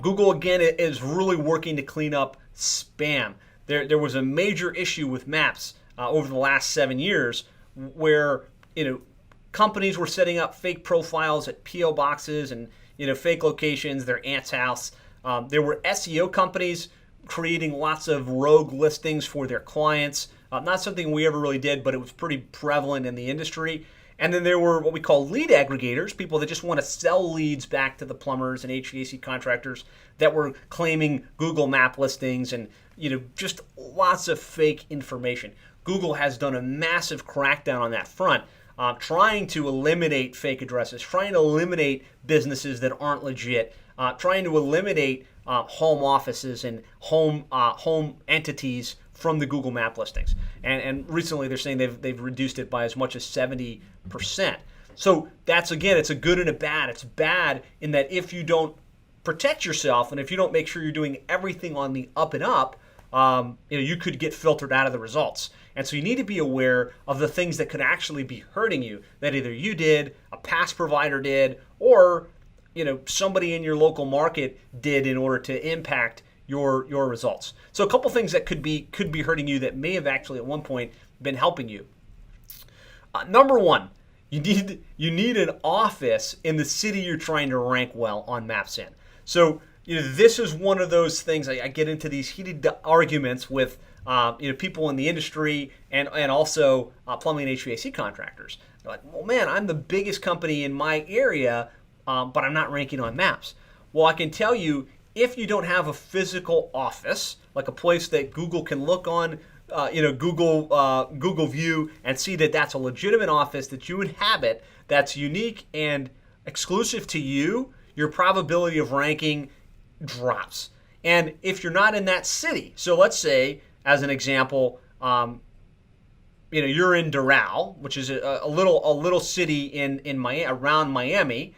Google, again, is really working to clean up spam. There was a major issue with maps over the last 7 years where companies were setting up fake profiles at PO boxes and fake locations, their aunt's house. There were SEO companies creating lots of rogue listings for their clients. Not something we ever really did, but it was pretty prevalent in the industry. And then there were what we call lead aggregators, people that just want to sell leads back to the plumbers and HVAC contractors that were claiming Google map listings and just lots of fake information. Google has done a massive crackdown on that front, trying to eliminate fake addresses, trying to eliminate businesses that aren't legit, trying to eliminate home offices and home entities from the Google map listings. And recently they're saying they've reduced it by as much as 70%. So that's, again, it's a good and a bad. It's bad in that if you don't protect yourself and if you don't make sure you're doing everything on the up and up, you could get filtered out of the results. And so you need to be aware of the things that could actually be hurting you, that either you did, a past provider did, or somebody in your local market did in order to impact your results. So a couple things that could be hurting you that may have actually at one point been helping you. Number one, you need an office in the city you're trying to rank well on Maps in. So this is one of those things. I get into these heated arguments with people in the industry and also plumbing and HVAC contractors. They're like, well, man, I'm the biggest company in my area, but I'm not ranking on Maps. Well, I can tell you, if you don't have a physical office, like a place that Google can look on, Google View and see that that's a legitimate office that you inhabit, that's unique and exclusive to you, your probability of ranking drops. And if you're not in that city, so let's say, as an example, you're in Doral, which is a little city in Miami, around Miami,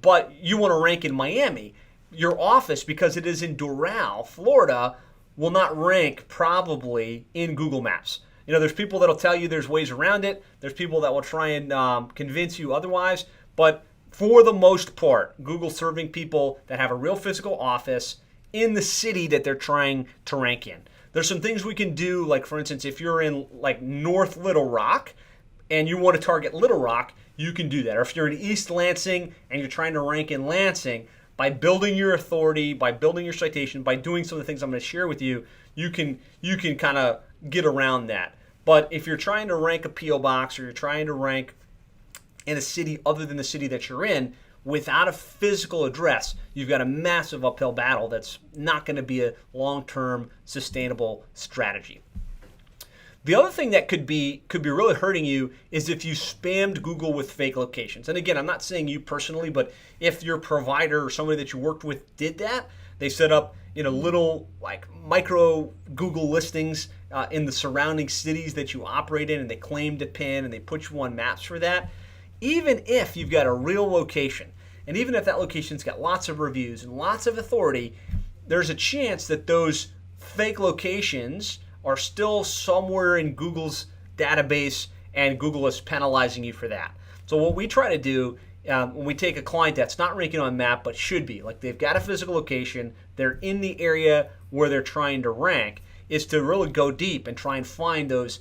but you want to rank in Miami. Your office, because it is in Doral, Florida, will not rank probably in Google Maps. There's people that'll tell you there's ways around it. There's people that will try and convince you otherwise. But for the most part, Google's serving people that have a real physical office in the city that they're trying to rank in. There's some things we can do, like for instance, if you're in like North Little Rock and you want to target Little Rock, you can do that. Or if you're in East Lansing and you're trying to rank in Lansing, by building your authority, by building your citation, by doing some of the things I'm going to share with you, you can kind of get around that. But if you're trying to rank a PO box or you're trying to rank in a city other than the city that you're in, without a physical address, you've got a massive uphill battle that's not going to be a long-term sustainable strategy. The other thing that could be really hurting you is if you spammed Google with fake locations. And again, I'm not saying you personally, but if your provider or somebody that you worked with did that, they set up little like micro Google listings in the surrounding cities that you operate in, and they claimed a pin and they put you on maps for that. Even if you've got a real location, and even if that location's got lots of reviews and lots of authority, there's a chance that those fake locations are still somewhere in Google's database and Google is penalizing you for that. So what we try to do when we take a client that's not ranking on map but should be, like they've got a physical location, they're in the area where they're trying to rank, is to really go deep and try and find those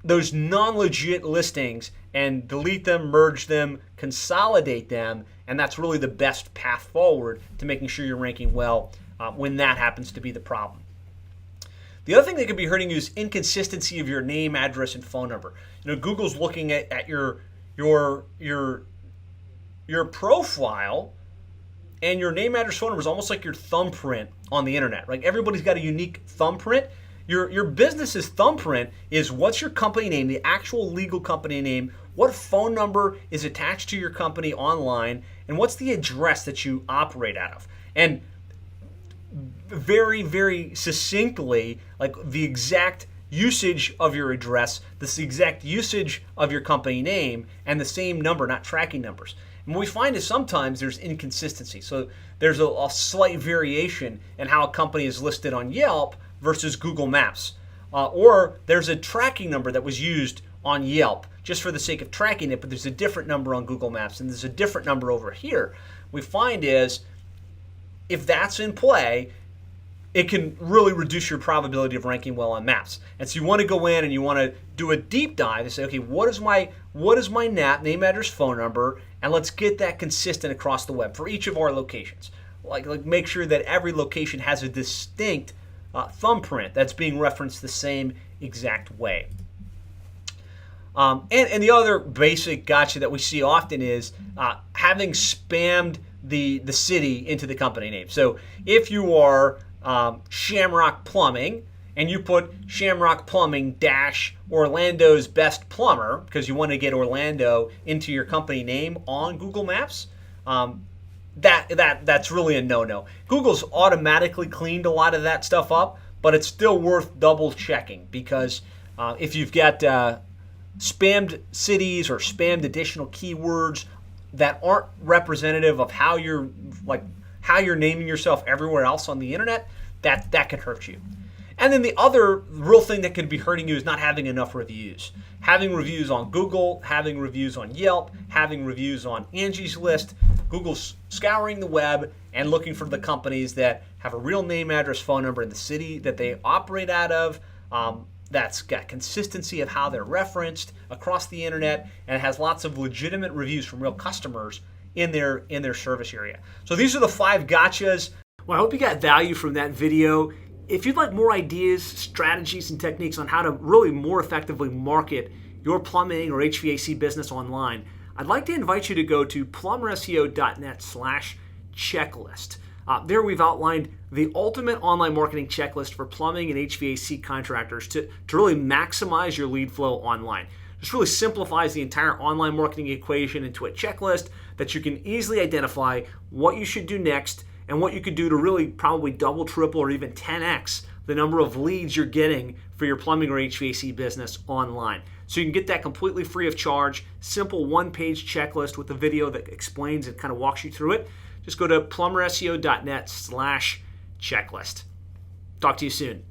non-legit listings and delete them, merge them, consolidate them, and that's really the best path forward to making sure you're ranking well when that happens to be the problem. The other thing that could be hurting you is inconsistency of your name, address, and phone number. Google's looking at your profile, and your name, address, phone number is almost like your thumbprint on the internet. Right? Everybody's got a unique thumbprint. Your business's thumbprint is what's your company name, the actual legal company name, what phone number is attached to your company online, and what's the address that you operate out of. And very, very succinctly, like the exact usage of your address, the exact usage of your company name, and the same number, not tracking numbers. And what we find is sometimes there's inconsistency. So there's a slight variation in how a company is listed on Yelp versus Google Maps. Or there's a tracking number that was used on Yelp just for the sake of tracking it, but there's a different number on Google Maps and there's a different number over here, we find is if that's in play, it can really reduce your probability of ranking well on maps. And so you want to go in and you want to do a deep dive and say, okay, what is my NAP, name, address, phone number, and let's get that consistent across the web for each of our locations. Like make sure that every location has a distinct thumbprint that's being referenced the same exact way. And the other basic gotcha that we see often is having spammed the city into the company name. So if you are Shamrock Plumbing and you put Shamrock Plumbing dash Orlando's best plumber because you want to get Orlando into your company name on Google Maps, that's really a no-no. Google's automatically cleaned a lot of that stuff up, but it's still worth double checking because if you've got spammed cities or spammed additional keywords that aren't representative of how you're naming yourself everywhere else on the internet, that can hurt you. And then the other real thing that can be hurting you is not having enough reviews. Having reviews on Google, having reviews on Yelp, having reviews on Angie's List. Google's scouring the web and looking for the companies that have a real name, address, phone number in the city that they operate out of. That's got consistency of how they're referenced across the internet, and it has lots of legitimate reviews from real customers in their service area. So these are the 5 gotchas. Well, I hope you got value from that video. If you'd like more ideas, strategies, and techniques on how to really more effectively market your plumbing or HVAC business online, I'd like to invite you to go to plumberseo.net/checklist. There we've outlined the ultimate online marketing checklist for plumbing and HVAC contractors to really maximize your lead flow online. This really simplifies the entire online marketing equation into a checklist that you can easily identify what you should do next and what you could do to really probably double, triple, or even 10x the number of leads you're getting for your plumbing or HVAC business online. So you can get that completely free of charge, simple one-page checklist with a video that explains and kind of walks you through it. Just go to plumberseo.net/checklist. Talk to you soon.